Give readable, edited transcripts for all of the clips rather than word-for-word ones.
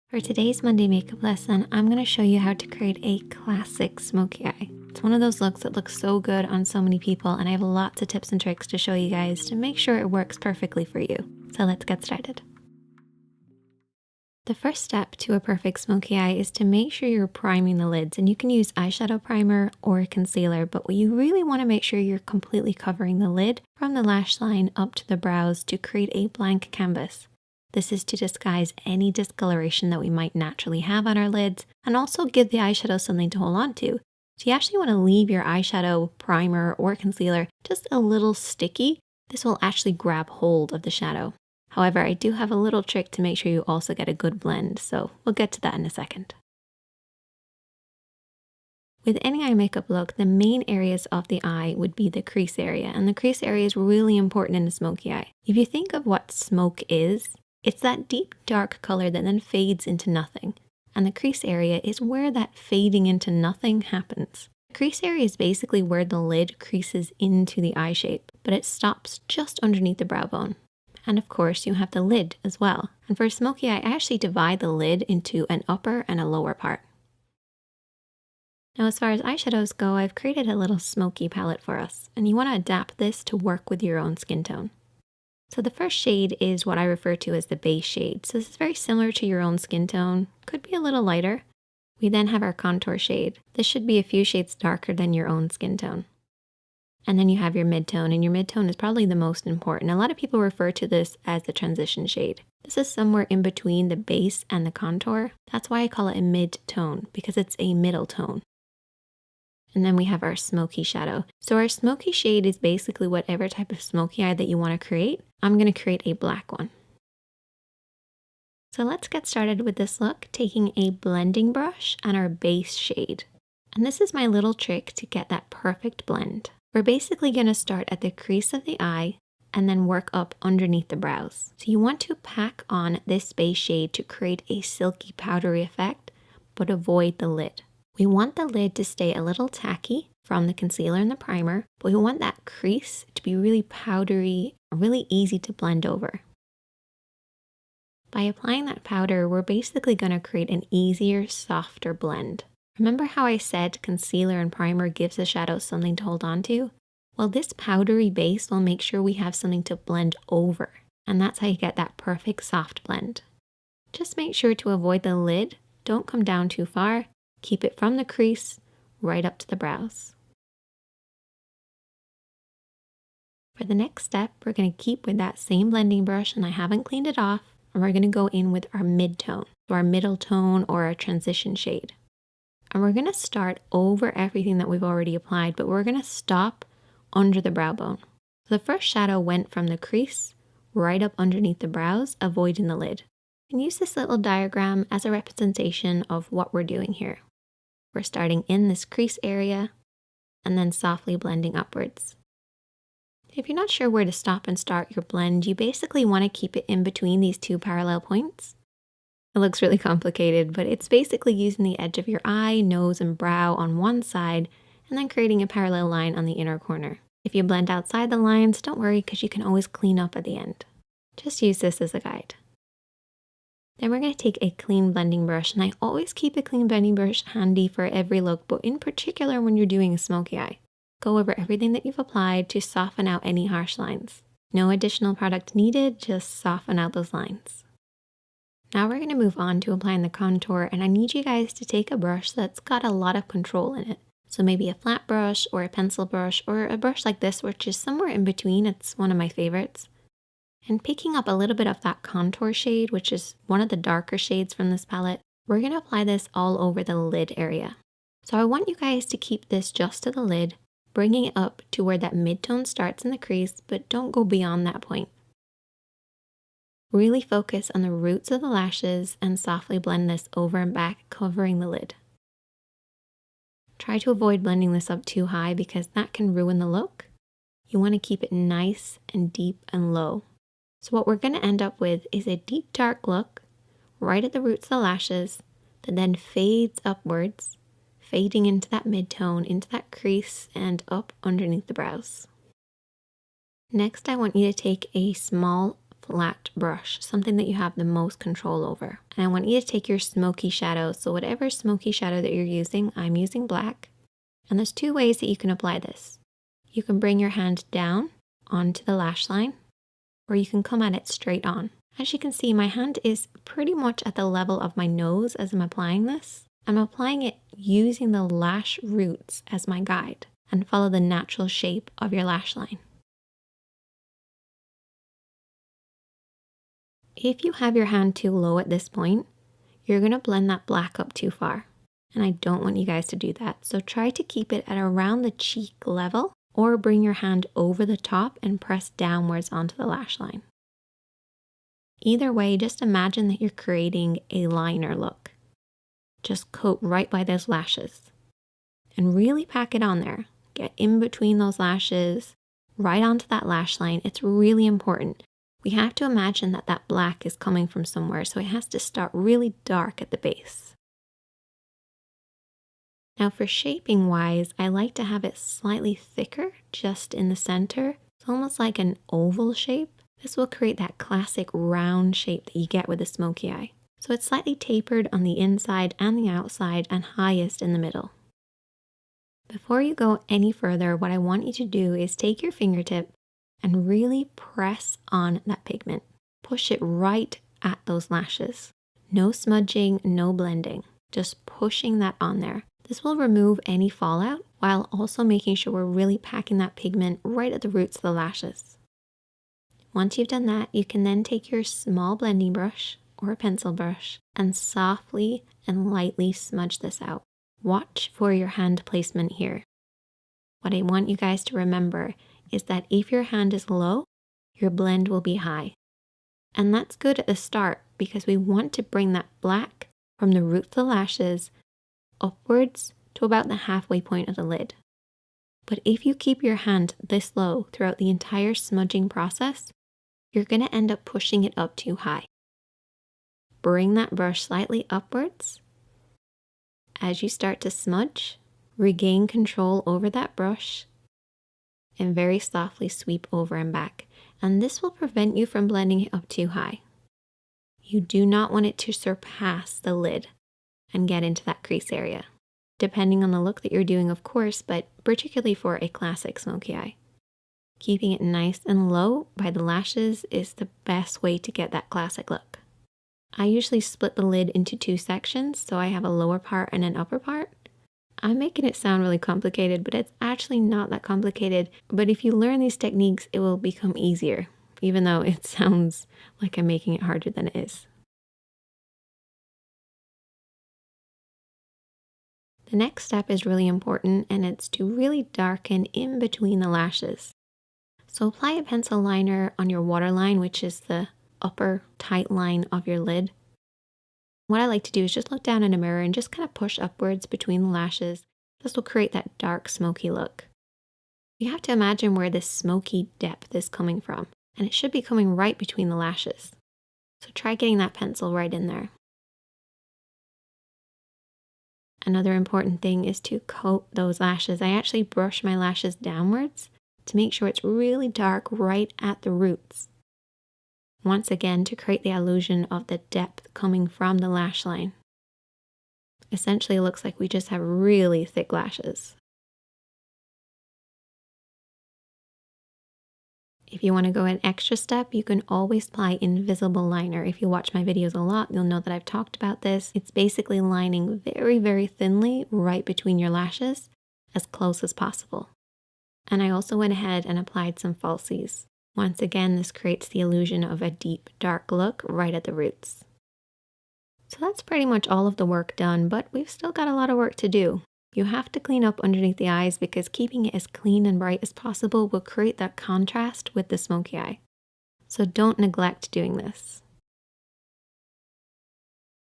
For today's Monday makeup lesson, I'm going to show you how to create a classic smoky eye. It's one of those looks that looks so good on so many people, and I have lots of tips and tricks to show you guys to make sure it works perfectly for you. So let's get started. The first step to a perfect smoky eye is to make sure you're priming the lids, and you can use eyeshadow primer or concealer, but what you really want to make sure you're completely covering the lid from the lash line up to the brows to create a blank canvas. This is to disguise any discoloration that we might naturally have on our lids and also give the eyeshadow something to hold on to. So you actually want to leave your eyeshadow primer or concealer just a little sticky. This will actually grab hold of the shadow. However, I do have a little trick to make sure you also get a good blend, so we'll get to that in a second. With any eye makeup look, the main areas of the eye would be the crease area, and the crease area is really important in a smoky eye. If you think of what smoke is, it's that deep dark color that then fades into nothing, and the crease area is where that fading into nothing happens. The crease area is basically where the lid creases into the eye shape, but it stops just underneath the brow bone. And of course, you have the lid as well. And for a smoky eye, I actually divide the lid into an upper and a lower part. Now, as far as eyeshadows go, I've created a little smoky palette for us, and you want to adapt this to work with your own skin tone. So the first shade is what I refer to as the base shade. So this is very similar to your own skin tone, could be a little lighter. We then have our contour shade. This should be a few shades darker than your own skin tone. And then you have your mid-tone, and your mid-tone is probably the most important. A lot of people refer to this as the transition shade. This is somewhere in between the base and the contour. That's why I call it a mid-tone, because it's a middle tone. And then we have our smoky shadow. So our smoky shade is basically whatever type of smoky eye that you want to create. I'm going to create a black one. So let's get started with this look, taking a blending brush and our base shade. And this is my little trick to get that perfect blend. We're basically going to start at the crease of the eye and then work up underneath the brows. So you want to pack on this base shade to create a silky powdery effect, but avoid the lid. We want the lid to stay a little tacky from the concealer and the primer, but we want that crease to be really powdery, really easy to blend over. By applying that powder, we're basically going to create an easier, softer blend. Remember how I said concealer and primer gives the shadow something to hold on to? Well, this powdery base will make sure we have something to blend over, and that's how you get that perfect soft blend. Just make sure to avoid the lid, don't come down too far. Keep it from the crease right up to the brows. For the next step, we're going to keep with that same blending brush, and I haven't cleaned it off, and we're going to go in with our mid-tone, so our middle tone or our transition shade. And we're going to start over everything that we've already applied, but we're going to stop under the brow bone. So the first shadow went from the crease right up underneath the brows, avoiding the lid. And use this little diagram as a representation of what we're doing here. We're starting in this crease area and then softly blending upwards. If you're not sure where to stop and start your blend, you basically want to keep it in between these two parallel points. It looks really complicated, but it's basically using the edge of your eye, nose, and brow on one side and then creating a parallel line on the inner corner. If you blend outside the lines, don't worry because you can always clean up at the end. Just use this as a guide. Then we're going to take a clean blending brush, and I always keep a clean blending brush handy for every look, but in particular when you're doing a smoky eye. Go over everything that you've applied to soften out any harsh lines. No additional product needed, just soften out those lines. Now we're going to move on to applying the contour, and I need you guys to take a brush that's got a lot of control in it. So maybe a flat brush or a pencil brush or a brush like this, which is somewhere in between. It's one of my favorites. And picking up a little bit of that contour shade, which is one of the darker shades from this palette, we're going to apply this all over the lid area. So I want you guys to keep this just to the lid, bringing it up to where that mid-tone starts in the crease, but don't go beyond that point. Really focus on the roots of the lashes and softly blend this over and back, covering the lid. Try to avoid blending this up too high because that can ruin the look. You want to keep it nice and deep and low. So what we're going to end up with is a deep dark look right at the roots of the lashes that then fades upwards, fading into that mid-tone, into that crease, and up underneath the brows. Next, I want you to take a small flat brush, something that you have the most control over. And I want you to take your smoky shadow. So whatever smoky shadow that you're using, I'm using black. And there's two ways that you can apply this. You can bring your hand down onto the lash line, or you can come at it straight on. As you can see, my hand is pretty much at the level of my nose as I'm applying this. I'm applying it using the lash roots as my guide, and follow the natural shape of your lash line. If you have your hand too low at this point, you're going to blend that black up too far. And I don't want you guys to do that. So try to keep it at around the cheek level, or bring your hand over the top and press downwards onto the lash line. Either way, just imagine that you're creating a liner look. Just coat right by those lashes and really pack it on there. Get in between those lashes, right onto that lash line. It's really important. We have to imagine that that black is coming from somewhere, so it has to start really dark at the base. Now for shaping wise, I like to have it slightly thicker just in the center. It's almost like an oval shape. This will create that classic round shape that you get with a smoky eye. So it's slightly tapered on the inside and the outside, and highest in the middle. Before you go any further, what I want you to do is take your fingertip and really press on that pigment. Push it right at those lashes. No smudging, no blending, just pushing that on there. This will remove any fallout while also making sure we're really packing that pigment right at the roots of the lashes. Once you've done that, you can then take your small blending brush or a pencil brush and softly and lightly smudge this out. Watch for your hand placement here. What I want you guys to remember is that if your hand is low, your blend will be high. And that's good at the start because we want to bring that black from the root of the lashes upwards to about the halfway point of the lid. But if you keep your hand this low throughout the entire smudging process, you're going to end up pushing it up too high. Bring that brush slightly upwards. As you start to smudge, regain control over that brush and very softly sweep over and back. And this will prevent you from blending it up too high. You do not want it to surpass the lid and get into that crease area, depending on the look that you're doing, of course, but particularly for a classic smoky eye. Keeping it nice and low by the lashes is the best way to get that classic look. I usually split the lid into two sections, so I have a lower part and an upper part. I'm making it sound really complicated, but it's actually not that complicated. But if you learn these techniques, it will become easier, even though it sounds like I'm making it harder than it is. The next step is really important, and it's to really darken in between the lashes. So apply a pencil liner on your waterline, which is the upper tight line of your lid. What I like to do is just look down in a mirror and just kind of push upwards between the lashes. This will create that dark smoky look. You have to imagine where this smoky depth is coming from, and it should be coming right between the lashes. So try getting that pencil right in there. Another important thing is to coat those lashes. I actually brush my lashes downwards to make sure it's really dark right at the roots. Once again, to create the illusion of the depth coming from the lash line. Essentially, it looks like we just have really thick lashes. If you want to go an extra step, you can always apply invisible liner. If you watch my videos a lot, you'll know that I've talked about this. It's basically lining very, very thinly right between your lashes, as close as possible. And I also went ahead and applied some falsies. Once again, this creates the illusion of a deep, dark look right at the roots. So that's pretty much all of the work done, but we've still got a lot of work to do. You have to clean up underneath the eyes because keeping it as clean and bright as possible will create that contrast with the smoky eye. So don't neglect doing this.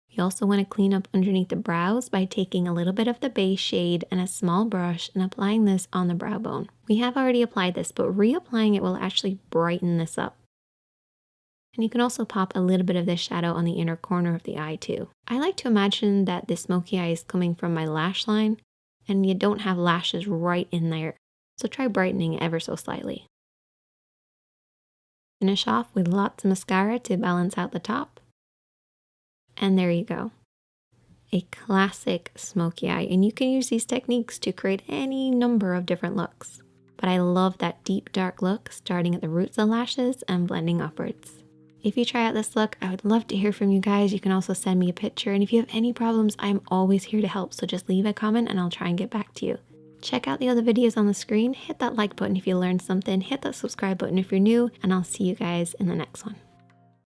You also want to clean up underneath the brows by taking a little bit of the base shade and a small brush and applying this on the brow bone. We have already applied this, but reapplying it will actually brighten this up. And you can also pop a little bit of this shadow on the inner corner of the eye too. I like to imagine that the smoky eye is coming from my lash line and you don't have lashes right in there. So try brightening ever so slightly. Finish off with lots of mascara to balance out the top. And there you go. A classic smoky eye, and you can use these techniques to create any number of different looks. But I love that deep dark look starting at the roots of the lashes and blending upwards. If you try out this look, I would love to hear from you guys. You can also send me a picture, and if you have any problems, I'm always here to help, so just leave a comment and I'll try and get back to you. Check out the other videos on the screen, hit that like button if you learned something, hit that subscribe button if you're new, and I'll see you guys in the next one.